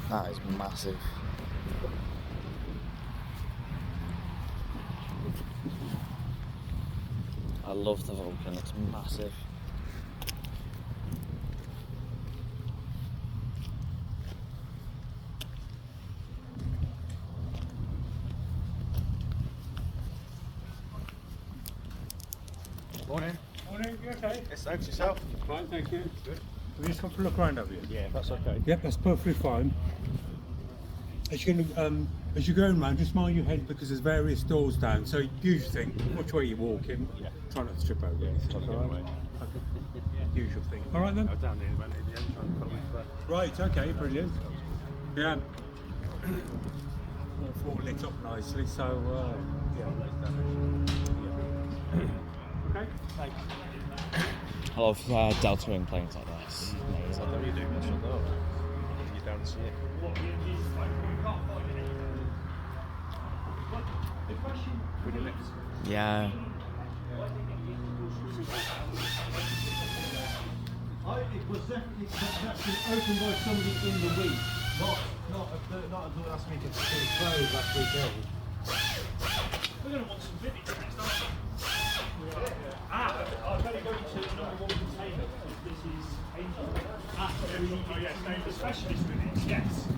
That is massive. I love the Vulcan, it's massive. Morning. Morning, you okay? Yes, thanks. Yourself? Fine, thank you. Good. We just come for a look around over here. Yeah, that's okay. Yep, that's perfectly fine. As you're going around, just mind your head because there's various doors down. So usual thing, which way you're walking, try not to trip over anything. Trying to get away. Usual thing. All right then. I was down there about at the end trying to follow it, but Right, okay, brilliant. Yeah. All four lit up nicely, so okay, thanks. I love Delta Wing planes like this. it's like, what are you doing? I shall know. You're down to see it. Pretty next. Yeah. It was definitely opened by somebody in the week, not until last week. It's closed last weekend. We're going to want some vivid next, aren't we? I've got to go to the number one container because this is the specialist rivets, yes.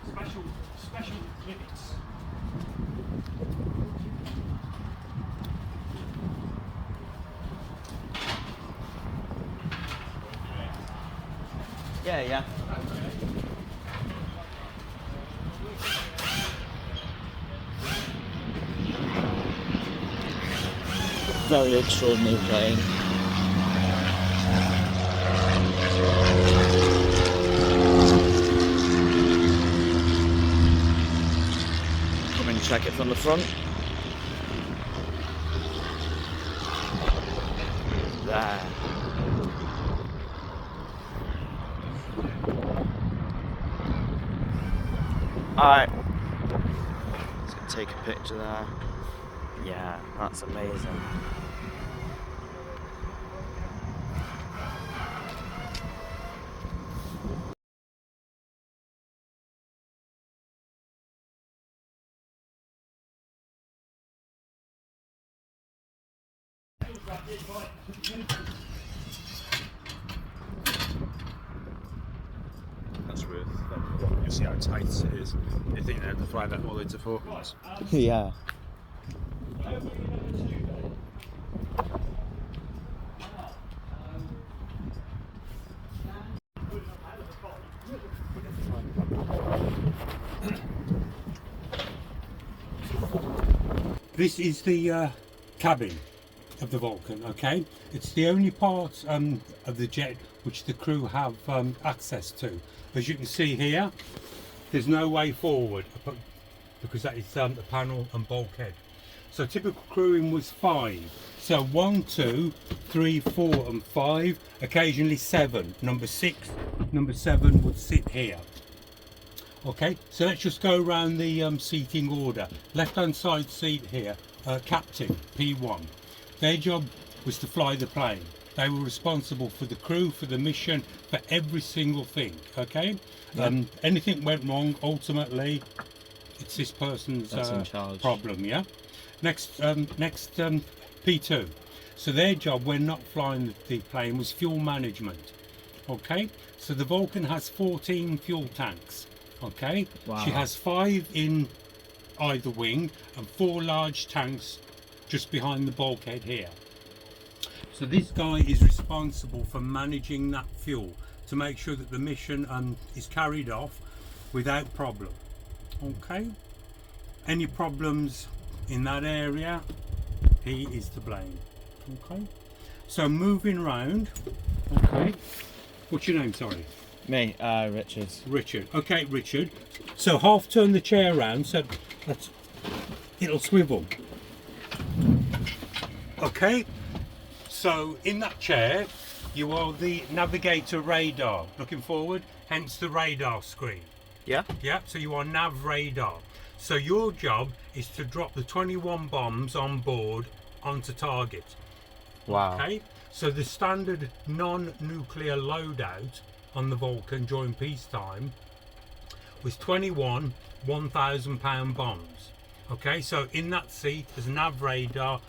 Special rivets. Yeah. Very extraordinary plane. Come and check it from the front. There. Alright, let's go take a picture there. Yeah, that's amazing. That's worth. You see how tight it is. You think they have to fly that all into focus? Yeah. This is the cabin of the Vulcan, okay? It's the only part of the jet which the crew have access to. As you can see here, there's no way forward because that is the panel and bulkhead. So typical crewing was 5. So 1, 2, 3, 4 and 5, occasionally 7. Number 6, number 7 would sit here. Okay, so let's just go around the seating order. Left hand side seat here, captain, P1. Their job was to fly the plane. They were responsible for the crew, for the mission, for every single thing, okay? Yeah. Anything went wrong, ultimately, it's this person's in charge. problem, yeah? Next, P2. So their job when not flying the plane was fuel management, okay? So the Vulcan has 14 fuel tanks. Okay, Wow. She has 5 in either wing and 4 large tanks just behind the bulkhead here. So this guy is responsible for managing that fuel to make sure that the mission is carried off without problem. Okay, any problems in that area, he is to blame. Okay, so moving round. Okay, what's your name? Sorry. Me, Richard. Richard. Okay, Richard. So half turn the chair around so it'll swivel. Okay. So in that chair, you are the navigator radar looking forward, hence the radar screen. Yeah? Yeah. So you are nav radar. So your job is to drop the 21 bombs on board onto target. Wow. Okay. So the standard non-nuclear loadout on the Vulcan during peacetime was 21 1,000-pound bombs. Okay, so in that seat as an Avro radar,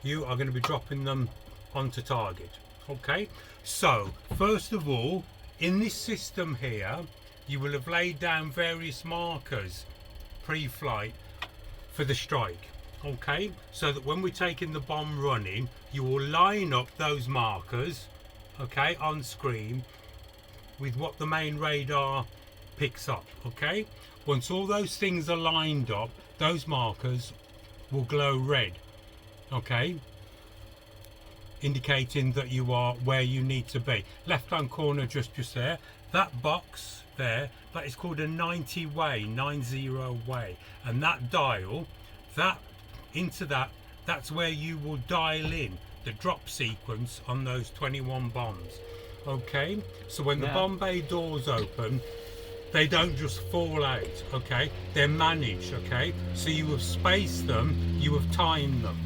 you are going to be dropping them onto target. Okay, so first of all, in this system here, you will have laid down various markers pre-flight for the strike. Okay, so that when we're taking the bomb running, you will line up those markers, okay, on screen with what the main radar picks up. Okay, once all those things are lined up, those markers will glow red, okay, indicating that you are where you need to be. Left hand corner, just there, that box there, that is called a 90 way, and that dial, that's where you will dial in the drop sequence on those 21 bombs. Okay, so when the bomb bay doors open, they don't just fall out, okay, they're managed. Okay, so you have spaced them, you have timed them,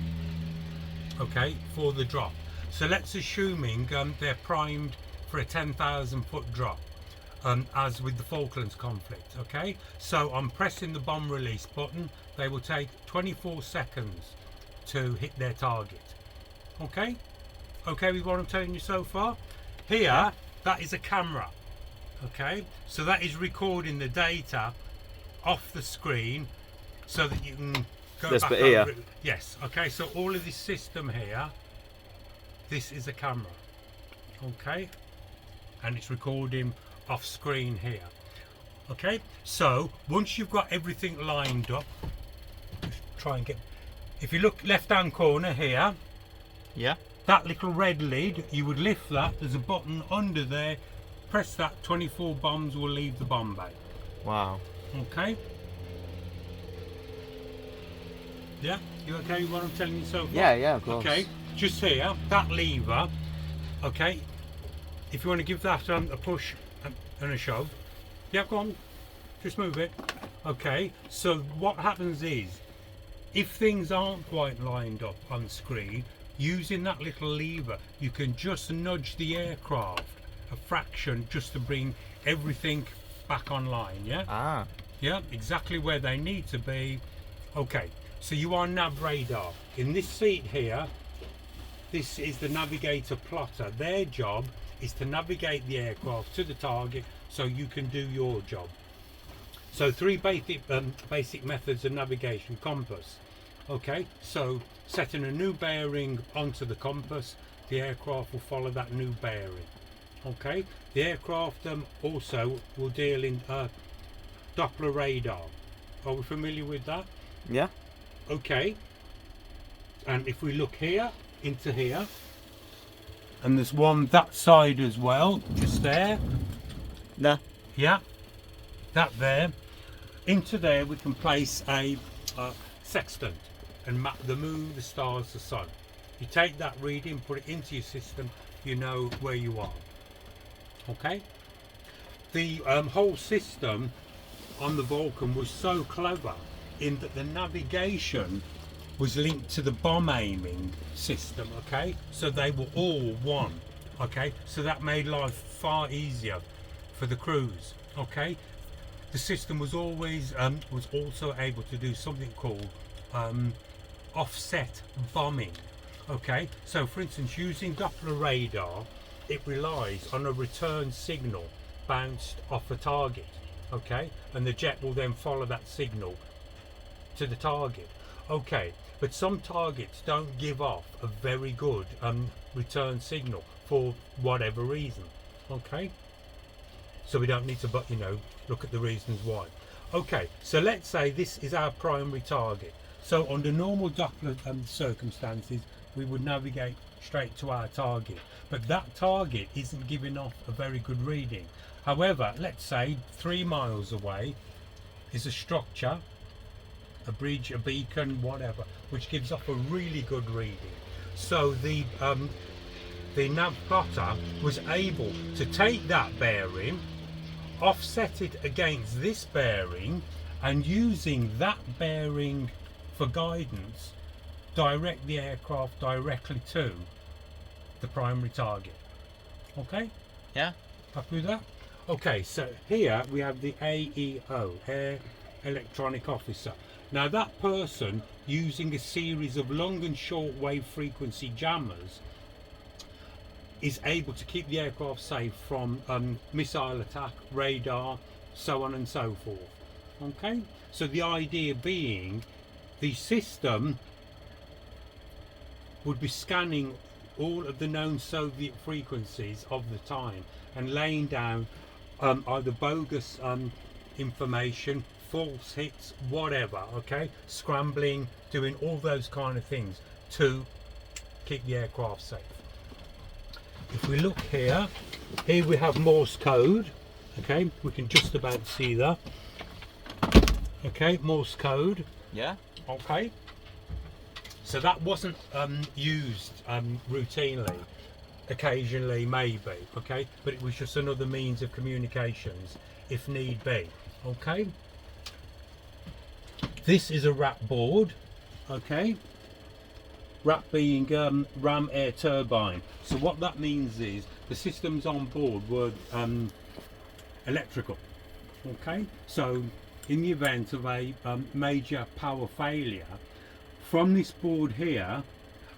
okay, for the drop. So let's assuming they're primed for a 10,000 foot drop, as with the Falklands conflict. Okay, so I'm pressing the bomb release button. They will take 24 seconds to hit their target. Okay, with what I'm telling you so far? Here, that is a camera. Okay, so that is recording the data off the screen so that you can go This back bit over here. it. Yes, okay, so all of this system here, this is a camera. Okay, and it's recording off screen here. Okay, so once you've got everything lined up, just try and get, if you look left hand corner here, Yeah. that little red lid, you would lift that, there's a button under there, press that, 24 bombs will leave the bomb bay. Wow. Okay, yeah, you okay with what I'm telling you so far? Yeah, of course. Okay, just here, that lever, okay, if you want to give that a push and a shove, yeah, go on, just move it. Okay, so what happens is, if things aren't quite lined up on screen, using that little lever, you can just nudge the aircraft a fraction just to bring everything back online. Yeah, exactly where they need to be. Okay, so you are nav radar. In this seat here, this is the navigator plotter. Their job is to navigate the aircraft to the target so you can do your job. So three basic methods of navigation. Compass. Okay, so setting a new bearing onto the compass, the aircraft will follow that new bearing. Okay, the aircraft also will deal in Doppler radar. Are we familiar with that? Yeah. Okay, and if we look here into here, and there's one that side as well, just there. No. Yeah, that there. Into there we can place a sextant and map the moon, the stars, the sun. You take that reading, put it into your system, you know where you are. Okay, the whole system on the Vulcan was so clever in that the navigation was linked to the bomb aiming system. Okay, so they were all one. Okay, so that made life far easier for the crews. Okay, the system was always was also able to do something called offset bombing. Okay, so for instance, using Doppler radar, it relies on a return signal bounced off a target. Okay, and the jet will then follow that signal to the target. Okay, but some targets don't give off a very good return signal for whatever reason. Okay, so we don't need to, but look at the reasons why. Okay, so let's say this is our primary target. So under normal Doppler circumstances, we would navigate straight to our target, but that target isn't giving off a very good reading. However, let's say 3 miles away is a structure, a bridge, a beacon, whatever, which gives off a really good reading. So the nav plotter was able to take that bearing, offset it against this bearing, and using that bearing for guidance, direct the aircraft directly to the primary target. Okay? Yeah. Happy with that? Okay, so here we have the AEO, Air Electronic Officer. Now that person, using a series of long and short wave frequency jammers, is able to keep the aircraft safe from missile attack, radar, so on and so forth. Okay, so the idea being the system would be scanning all of the known Soviet frequencies of the time and laying down either bogus information, false hits, whatever, okay, scrambling, doing all those kind of things to keep the aircraft safe. If we look here we have Morse code, okay, we can just about see that, okay, Morse code, Yeah. okay, so that wasn't used routinely, occasionally maybe, okay, but it was just another means of communications if need be. Okay, this is a RAP board, okay, RAP being ram air turbine. So what that means is the systems on board were electrical. Okay, so in the event of a major power failure, from this board here,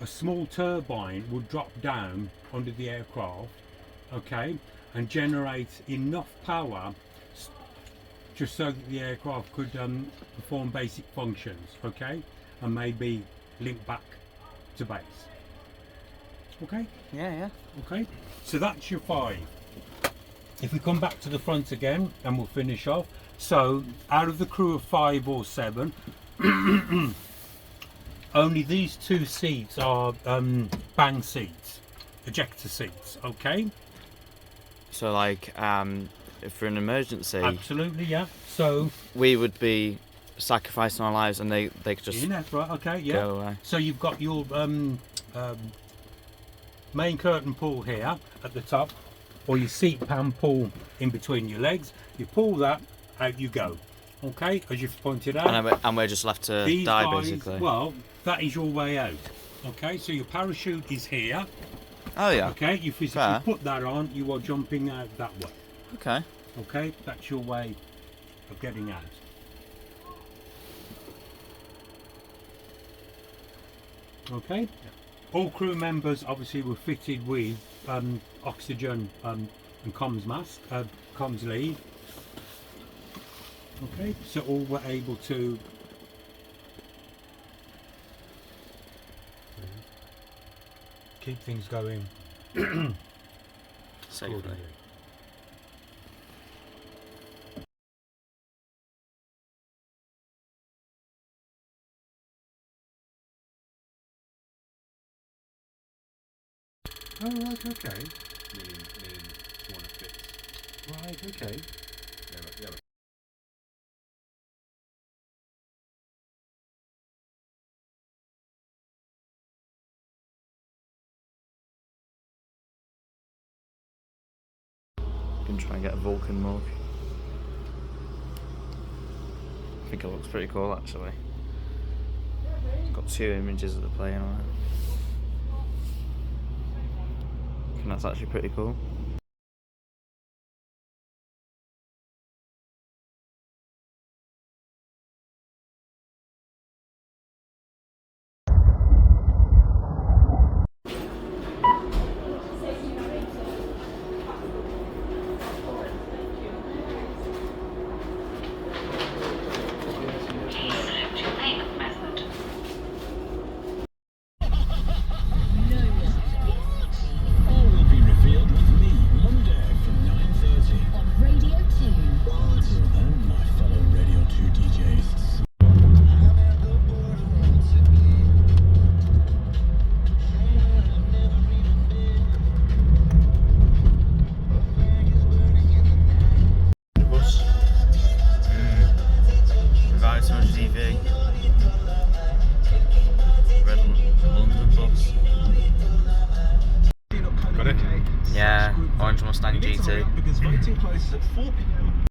a small turbine would drop down under the aircraft, okay, and generate enough power just so that the aircraft could perform basic functions, okay, and maybe link back to base. Okay, Yeah. okay, so that's your 5. If we come back to the front again and we'll finish off, so out of the crew of 5 or 7, only these 2 seats are bang seats, ejector seats, okay. So like, if for an emergency, Absolutely, yeah. So we would be sacrificing our lives, and they could just in that, right? Okay, yeah. go away. So you've got your main curtain pull here at the top, or your seat pan pull in between your legs. You pull that, out you go. Okay, as you've pointed out. And we're just left to These die, guys, basically. well, that is your way out. Okay, so your parachute is here. Oh yeah. Okay, you physically Fair. put that on, you are jumping out that way. Okay. Okay, that's your way of getting out. Okay, all crew members obviously were fitted with oxygen and comms mask, comms lead. Okay, so all were able to keep things going Safely. accordingly. Oh, right, okay. Million smaller bits. Right, okay. Yeah. Can try and get a Vulcan mug. I think it looks pretty cool actually. It's got 2 images of the plane on it. I think that's actually pretty cool. All will be revealed with me Monday from 9:30 on Radio 2. Until then, my fellow Radio 2 DJs. Bus. About 200 EV. Red London bus. Got it? Yeah, Orange Mustang GT. Because voting closes at 4 p.m.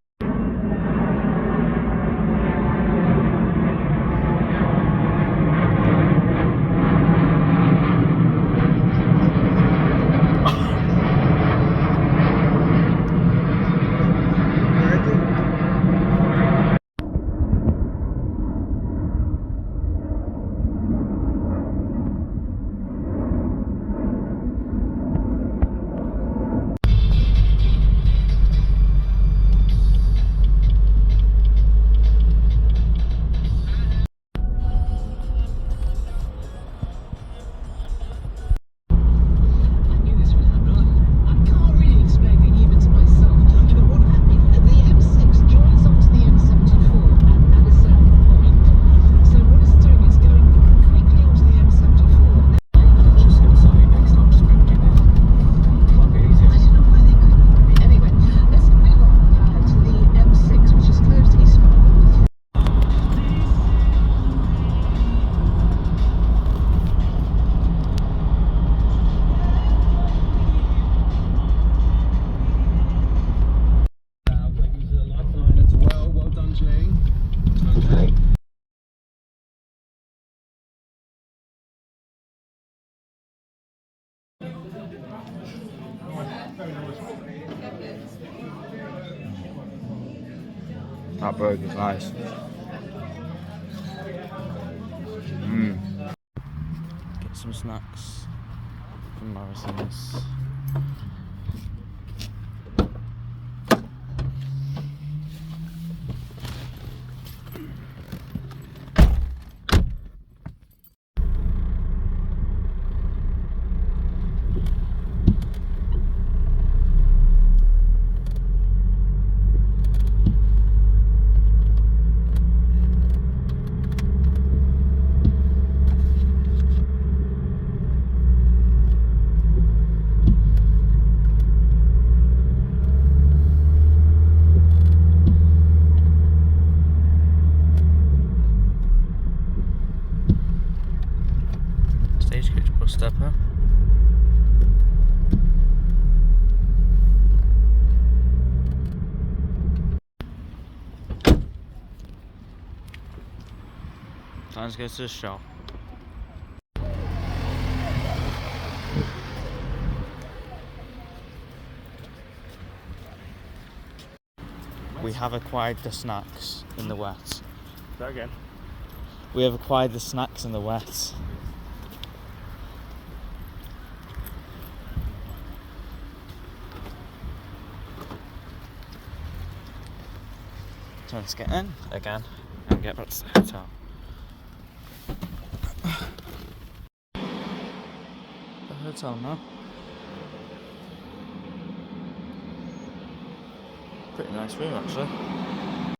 That burger's nice. Get some snacks from Morrison's. Stagecoach bus stopper. Time to go to the shop. We have acquired the snacks in the wet. That again. We have acquired the snacks in the wet. So let's get in again and get back to the hotel. The hotel now. Pretty nice room actually.